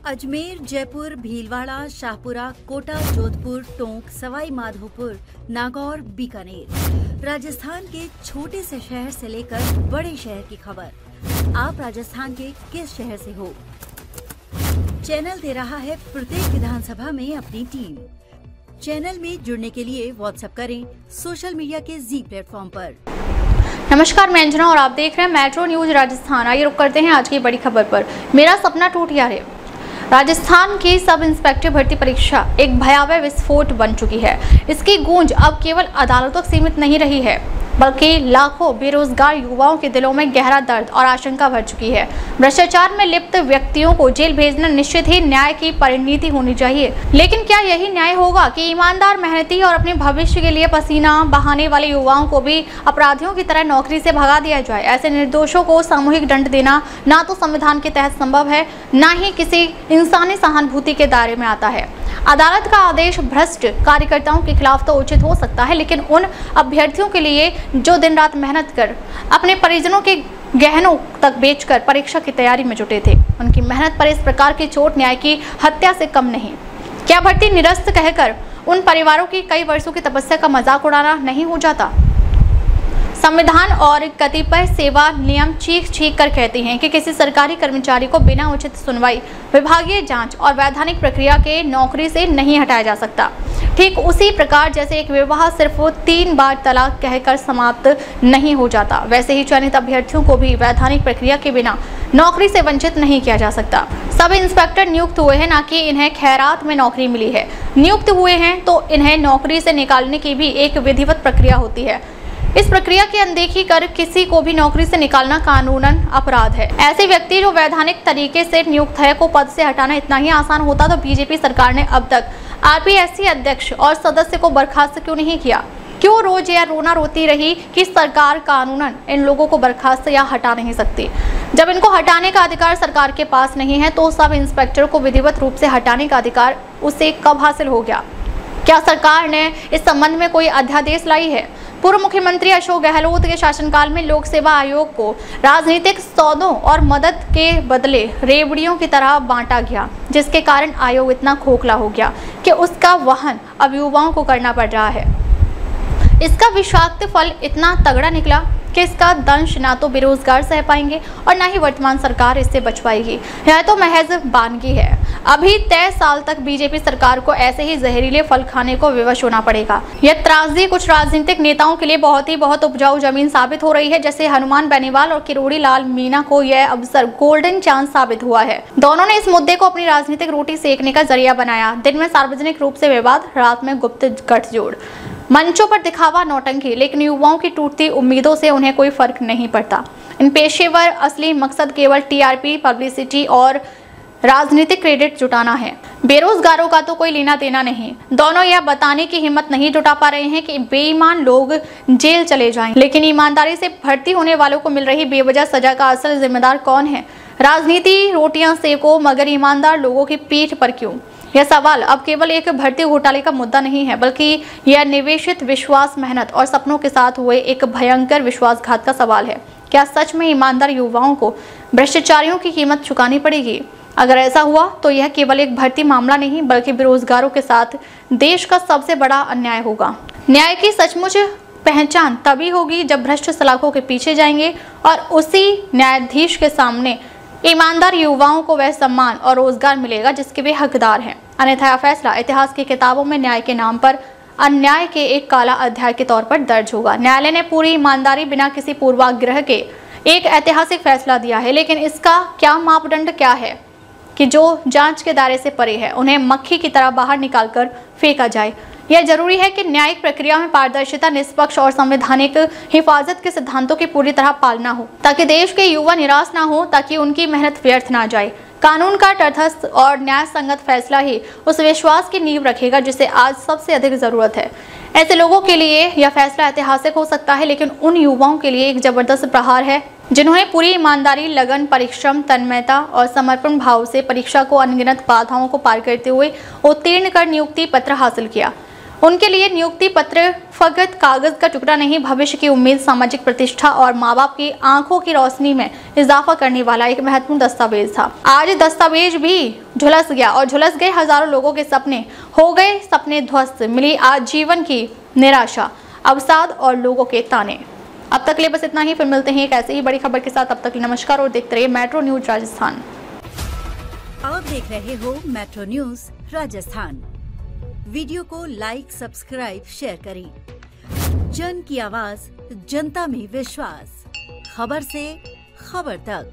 अजमेर, जयपुर, भीलवाड़ा, शाहपुरा, कोटा, जोधपुर, टोंक, सवाई माधोपुर, नागौर, बीकानेर। राजस्थान के छोटे से शहर से लेकर बड़े शहर की खबर। आप राजस्थान के किस शहर से हो? चैनल दे रहा है प्रत्येक विधानसभा में अपनी टीम। चैनल में जुड़ने के लिए व्हाट्सएप करें सोशल मीडिया के जी प्लेटफॉर्म पर। नमस्कार, मैं अंजना और आप देख रहे हैं मेट्रो न्यूज राजस्थान। आइए रुक करते हैं आज की बड़ी खबर पर। मेरा सपना टूट गया है। राजस्थान की सब इंस्पेक्टर भर्ती परीक्षा एक भयावह विस्फोट बन चुकी है। इसकी गूंज अब केवल अदालतों तक सीमित नहीं रही है, बल्कि लाखों बेरोजगार युवाओं के दिलों में गहरा दर्द और आशंका भर चुकी है। भ्रष्टाचार में लिप्त व्यक्तियों को जेल भेजना निश्चित ही न्याय की परिणति होनी चाहिए, लेकिन क्या यही न्याय होगा कि ईमानदार, मेहनती और अपने भविष्य के लिए पसीना बहाने वाले युवाओं को भी अपराधियों की तरह नौकरी से भगा दिया जाए? ऐसे निर्दोषों को सामूहिक दंड देना ना तो संविधान के तहत संभव है, ना ही किसी इंसानी सहानुभूति के दायरे में आता है। अदालत का आदेश भ्रष्ट कार्यकर्ताओं के खिलाफ तो उचित हो सकता है, लेकिन उन अभ्यर्थियों के लिए जो दिन रात मेहनत कर अपने परिजनों के गहनों तक बेचकर परीक्षा की तैयारी में जुटे थे, उनकी मेहनत पर इस प्रकार की चोट न्याय की हत्या से कम नहीं। क्या भर्ती निरस्त कहकर उन परिवारों की कई वर्षों की तपस्या का मजाक उड़ाना नहीं हो जाता? संविधान और कतिपय सेवा नियम चीख चीख कर कहते हैं कि किसी सरकारी कर्मचारी को बिना उचित सुनवाई, विभागीय जांच और वैधानिक प्रक्रिया के नौकरी से नहीं हटाया जा सकता। ठीक उसी प्रकार जैसे एक विवाह सिर्फ 3 बार तलाक कहकर समाप्त नहीं हो जाता, वैसे ही चयनित अभ्यर्थियों को भी वैधानिक प्रक्रिया के बिना नौकरी से वंचित नहीं किया जा सकता। सब इंस्पेक्टर नियुक्त हुए हैं, ना कि इन्हें खैरात में नौकरी मिली है। नियुक्त हुए हैं तो इन्हें नौकरी से निकालने की भी एक विधिवत प्रक्रिया होती है। इस प्रक्रिया की अनदेखी कर किसी को भी नौकरी से निकालना कानूनन अपराध है। ऐसे व्यक्ति जो वैधानिक तरीके से नियुक्त है को पद से हटाना इतना ही आसान होता तो बीजेपी सरकार ने अब तक आरपीएससी अध्यक्ष और सदस्य को बर्खास्त क्यों नहीं किया? क्यों रोज यह रोना रोती रही कि सरकार कानूनन इन लोगों को बर्खास्त या हटा नहीं सकती? जब इनको हटाने का अधिकार सरकार के पास नहीं है तो सब इंस्पेक्टर को विधिवत रूप से हटाने का अधिकार उसे कब हासिल हो गया? क्या सरकार ने इस संबंध में कोई अध्यादेश लाई है? पूर्व मुख्यमंत्री अशोक गहलोत के शासनकाल में लोक सेवा आयोग को राजनीतिक सौदों और मदद के बदले रेवड़ियों की तरह बांटा गया, जिसके कारण आयोग इतना खोखला हो गया कि उसका वहन अब युवाओं को करना पड़ रहा है। इसका विषाक्त फल इतना तगड़ा निकला कि इसका दंश ना तो बेरोजगार सह पाएंगे और ना ही वर्तमान सरकार इससे बच पाएगी। यह तो महज वानगी है। अभी तय साल तक बीजेपी सरकार को ऐसे ही जहरीले फल खाने को विवश होना पड़ेगा। यह त्रासदी कुछ राजनीतिक नेताओं के लिए बहुत उपजाऊ जमीन साबित हो रही है, जैसे हनुमान बेनीवाल और किरोड़ी लाल मीणा को यह अवसर गोल्डन चांस साबित हुआ है। दोनों ने इस मुद्दे को अपनी राजनीतिक रोटी सेकने का जरिया बनाया। दिन में सार्वजनिक रूप से विवाद, रात में गुप्त गठजोड़, मंचों पर दिखावा, नौटंकी, लेकिन युवाओं की टूटती उम्मीदों से उन्हें कोई फर्क नहीं पड़ता। इन पेशेवर असली मकसद केवल टीआरपी, पब्लिसिटी और राजनीतिक क्रेडिट जुटाना है। बेरोजगारों का तो कोई लेना देना नहीं। दोनों यह बताने की हिम्मत नहीं जुटा पा रहे हैं कि बेईमान लोग जेल चले जाएं, लेकिन ईमानदारी से भर्ती होने वालों को मिल रही बेवजह सजा का असल जिम्मेदार कौन है? राजनीति रोटियां सेको, मगर ईमानदार लोगों की पीठ पर क्यों? यह सवाल अब केवल एक भर्ती घोटाले का मुद्दा नहीं है, बल्कि यह निवेशित विश्वास, मेहनत और सपनों के साथ हुए एक भयंकर विश्वासघात का सवाल है। क्या सच में ईमानदार युवाओं को भ्रष्टाचारियों की कीमत चुकानी पड़ेगी? अगर ऐसा हुआ तो यह केवल एक भर्ती मामला नहीं, बल्कि बेरोजगारों के साथ देश का सबसे बड़ा अन्याय होगा। न्याय की सचमुच पहचान तभी होगी जब भ्रष्ट सलाखों के पीछे जाएंगे और उसी न्यायाधीश के सामने ईमानदार युवाओं को वह सम्मान और रोजगार मिलेगा जिसके वे हकदार हैं। अन्यथा यह फैसला इतिहास की किताबों में न्याय के नाम पर अन्याय के एक काला अध्याय के तौर पर दर्ज होगा। न्यायालय ने पूरी ईमानदारी, बिना किसी पूर्वाग्रह के एक ऐतिहासिक फैसला दिया है, लेकिन इसका क्या मापदंड क्या है कि जो जांच के दायरे से परे है उन्हें मक्खी की तरह बाहर निकालकर फेंका जाए? यह जरूरी है कि न्यायिक प्रक्रिया में पारदर्शिता, निष्पक्ष और संवैधानिक हिफाजत के सिद्धांतों की पूरी तरह पालना हो, ताकि देश के युवा निराश ना हो, ताकि उनकी मेहनत व्यर्थ ना जाए। कानून का तटस्थ और न्याय संगत फैसला ही उस विश्वास की नींव रखेगा जिसे आज सबसे अधिक जरूरत है। ऐसे लोगों के लिए यह फैसला ऐतिहासिक हो सकता है, लेकिन उन युवाओं के लिए एक जबरदस्त प्रहार है जिन्होंने पूरी ईमानदारी, लगन, परिश्रम, तन्मयता और समर्पण भाव से परीक्षा को अनगिनत बाधाओं को पार करते हुए उत्तीर्ण कर नियुक्ति पत्र हासिल किया। उनके लिए नियुक्ति पत्र फकत कागज का टुकड़ा नहीं, भविष्य की उम्मीद, सामाजिक प्रतिष्ठा और माँ बाप की आंखों की रोशनी में इजाफा करने वाला एक महत्वपूर्ण दस्तावेज था। आज दस्तावेज भी झुलस गया और झुलस गए हजारों लोगों के सपने, हो गए सपने ध्वस्त, मिली आजीवन की निराशा, अवसाद और लोगों के ताने। अब तक के लिए बस इतना ही, फिर मिलते हैं एक ऐसे ही बड़ी खबर के साथ। अब तक के लिए नमस्कार और देखते रहिए मेट्रो न्यूज राजस्थान। आप देख रहे हो मेट्रो न्यूज राजस्थान। वीडियो को लाइक, सब्सक्राइब, शेयर करें। जन की आवाज, जनता में विश्वास। खबर से खबर तक।